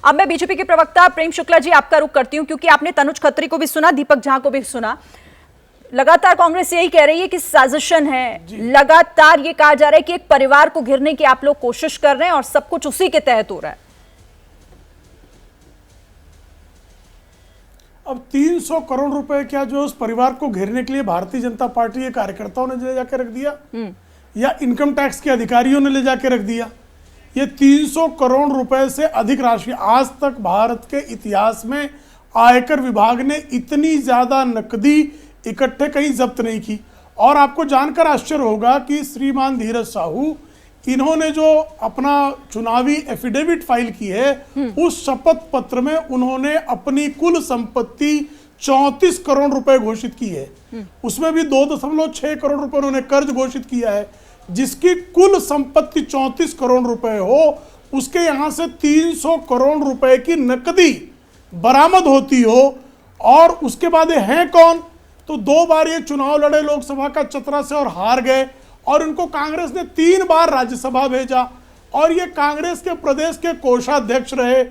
अब मैं बीजेपी के प्रवक्ता प्रेम शुक्ला जी आपका रुख करती हूं, क्योंकि आपने तनुज खत्री को भी सुना, दीपक झा को भी सुना। लगातार कांग्रेस यही कह रही है कि साजिशन है, लगातार ये कहा जा रहा है कि एक परिवार को घेरने की आप लोग कोशिश कर रहे हैं और सब कुछ उसी के तहत हो रहा है। अब 300 करोड़ रुपए क्या जो उस परिवार को घेरने के लिए भारतीय जनता पार्टी के कार्यकर्ताओं ने ले जाकर रख दिया या इनकम टैक्स के अधिकारियों ने ले जाकर रख दिया? ये 300 करोड़ रुपए से अधिक राशि आज तक भारत के इतिहास में आयकर विभाग ने इतनी ज्यादा नकदी इकट्ठे कहीं जब्त नहीं की। और आपको जानकर आश्चर्य होगा कि श्रीमान धीरज साहू, इन्होंने जो अपना चुनावी एफिडेविट फाइल की है, उस शपथ पत्र में उन्होंने अपनी कुल संपत्ति 34 करोड़ रुपए घोषित की है। उसमें भी 2.6 करोड़ रुपए उन्होंने कर्ज घोषित किया है। जिसकी कुल संपत्ति 34 करोड़ रुपए हो, उसके यहां से 300 करोड़ रुपए की नकदी बरामद होती हो। और उसके बाद ये हैं कौन? तो 2 बार ये चुनाव लड़े लोकसभा का चतरा से और हार गए, और इनको कांग्रेस ने 3 बार राज्यसभा भेजा, और ये कांग्रेस के प्रदेश के कोषाध्यक्ष रहे।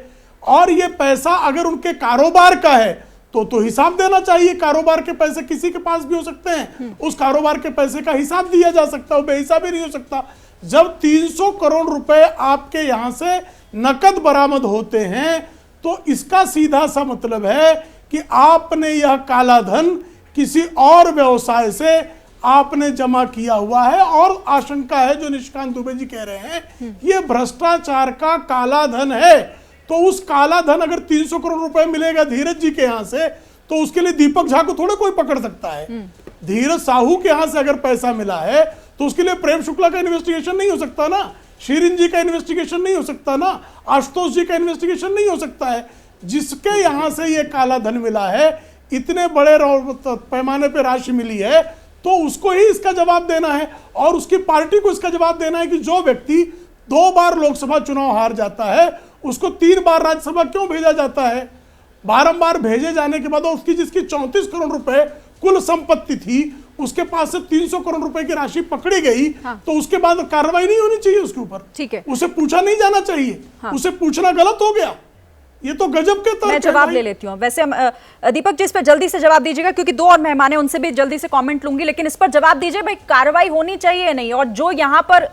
और ये पैसा अगर उनके कारोबार का है तो हिसाब देना चाहिए। कारोबार के पैसे किसी के पास भी हो सकते हैं, उस कारोबार के पैसे का हिसाब दिया जा सकता है, बेहिसाब ही नहीं हो सकता। जब 300 करोड़ रुपए आपके यहां से नकद बरामद होते हैं, तो इसका सीधा सा मतलब है कि आपने यह काला धन किसी और व्यवसाय से आपने जमा किया हुआ है। और आशंका है, जो निशिकांत दुबे जी कह रहे हैं, ये भ्रष्टाचार का काला धन है। तो उस काला धन अगर 300 करोड़ रुपए मिलेगा धीरज जी के यहां से, तो उसके लिए दीपक झा को थोड़ा कोई पकड़ सकता है। धीरज साहू के यहां से अगर पैसा मिला है, तो उसके लिए प्रेम शुक्ला का इन्वेस्टिगेशन नहीं हो सकता ना, शीरिन जी का इन्वेस्टिगेशन नहीं हो सकता ना, आशुतोष जी का इन्वेस्टिगेशन नहीं हो सकता है। जिसके यहां से ये काला धन मिला है, इतने बड़े पैमाने पर राशि मिली है, तो उसको ही इसका जवाब देना है। और उसकी पार्टी को इसका जवाब देना है कि जो व्यक्ति 2 बार लोकसभा चुनाव हार जाता है, उसको 3 बार राज्यसभा क्यों भेजा जाता है? बारंबार भेजे जाने के बाद उसकी जिसकी 34 करोड़ रुपए कुल संपत्ति थी, उसके पास से 300 करोड़ रुपए की राशि पकड़ी गई। हाँ। तो उसके बाद कार्रवाई नहीं होनी चाहिए उसके ऊपर। ठीक है, उसे पूछा नहीं जाना चाहिए। हाँ। उसे पूछना गलत हो गया। ये तो गजब के तर्क। मैं जवाब ले लेती हूँ। वैसे दीपक जी इस पर जल्दी से जवाब दीजिएगा, क्योंकि 2 और मेहमान हैं, उनसे भी जल्दी से कमेंट लूंगी, लेकिन इस पर जवाब दीजिए भाई, कार्रवाई होनी चाहिए या नहीं? और जो यहाँ पर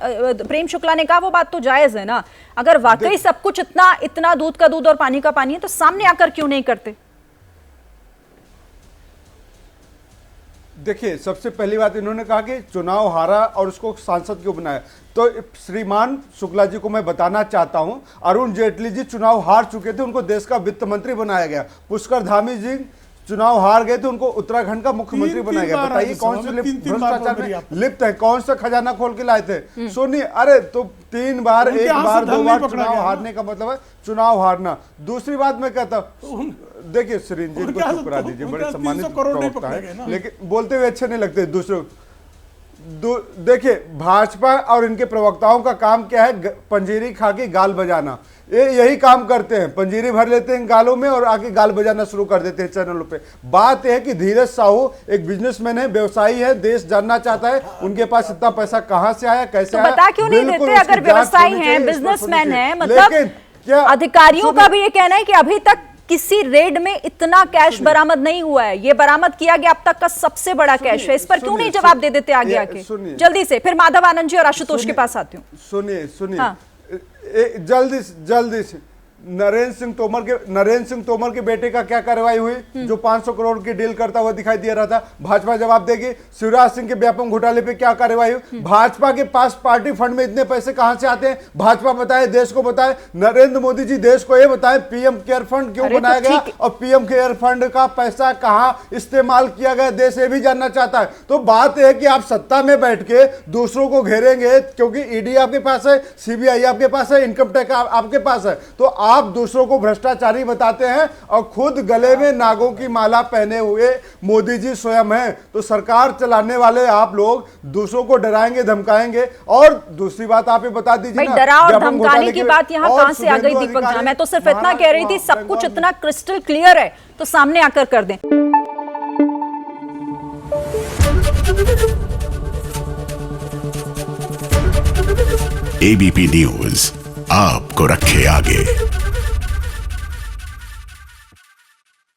प्रेम शुक्ला ने कहा वो बात तो जायज है ना, अगर वाकई सब कुछ इतना दूध का दूध और पानी का पानी है, तो सामने आकर क्यों नहीं करते? देखिए, सबसे पहली बात इन्होंने कहा कि चुनाव हारा और उसको सांसद क्यों बनाया। तो श्रीमान शुक्ला जी को मैं बताना चाहता हूं, अरुण जेटली जी चुनाव हार चुके थे, उनको देश का वित्त मंत्री बनाया गया। पुष्कर धामी जी चुनाव हार गए थे, उनको उत्तराखंड का मुख्यमंत्री बनाया गया। बताइए कौन से भ्रष्टाचार में लिप्त है, कौन सा खजाना खोल के लाए थे? सुनिए, अरे तो 3 बार, 1 बार, 2 बार चुनाव हारने का मतलब है चुनाव हारना। दूसरी बात मैं कहता हूँ, देखिए श्रीन जी को चुप करा दीजिए, बड़े सम्मानित प्रवक्ता है, लेकिन बोलते हुए अच्छे नहीं लगते दूसरों। देखिए, भाजपा और इनके प्रवक्ताओं का काम क्या है? पंजीरी खा के गाल बजाना। ये यही काम करते हैं, पंजीरी भर लेते हैं गालों में और आके गाल बजाना शुरू कर देते हैं चैनलों पे। बात यह है कि धीरज साहू एक बिजनेसमैन है, व्यवसायी है, देश जानना चाहता है उनके पास इतना पैसा कहां से आया, कैसे आया। बता क्यों नहीं देते? अगर व्यवसायी हैं, बिजनेसमैन है, मतलब अधिकारियों का भी ये कहना है कि अभी तक किसी रेड में इतना कैश बरामद नहीं हुआ है। ये बरामद किया गया अब तक का सबसे बड़ा कैश है। इस पर क्यों नहीं जवाब दे देते आगे आके? जल्दी से। फिर माधव आनंद जी और आशुतोष के पास आती हूँ। सुनिए, हाँ। जल्दी से नरेंद्र सिंह तोमर के बेटे का क्या कार्रवाई हुई, जो 500 करोड़ की डील करता हुआ दिखाई दे रहा था? भाजपा जवाब देगी। शिवराज सिंह के व्यापम घोटाले पे क्या कार्रवाई हुई? भाजपा के पास पार्टी फंड में इतने पैसे कहां से आते हैं? भाजपा बताए, देश को बताए। नरेंद्र मोदी जी देश को यह बताए पीएम केयर फंड क्यों बनाया गया और पीएम केयर फंड का पैसा कहां इस्तेमाल किया गया, देश ये भी जानना चाहता है। तो बात यह है कि आप सत्ता में बैठ के दूसरों को घेरेंगे, क्योंकि ईडी आपके पास है, सीबीआई आपके पास है, इनकम टैक्स आपके पास है, तो आप दूसरों को भ्रष्टाचारी बताते हैं और खुद गले में नागों की माला पहने हुए मोदी जी स्वयं हैं। तो सरकार चलाने वाले आप लोग दूसरों को डराएंगे, धमकाएंगे। और दूसरी बात आप ये बता दीजिए ना, डरा और धमकाने की बात यहाँ कहां से आ गई दीपक झा? मैं तो सिर्फ इतना कह रही थी, सब कुछ इतना क्रिस्टल क्लियर है तो सामने आकर कर दें। एबीपी न्यूज आपको रखे आगे।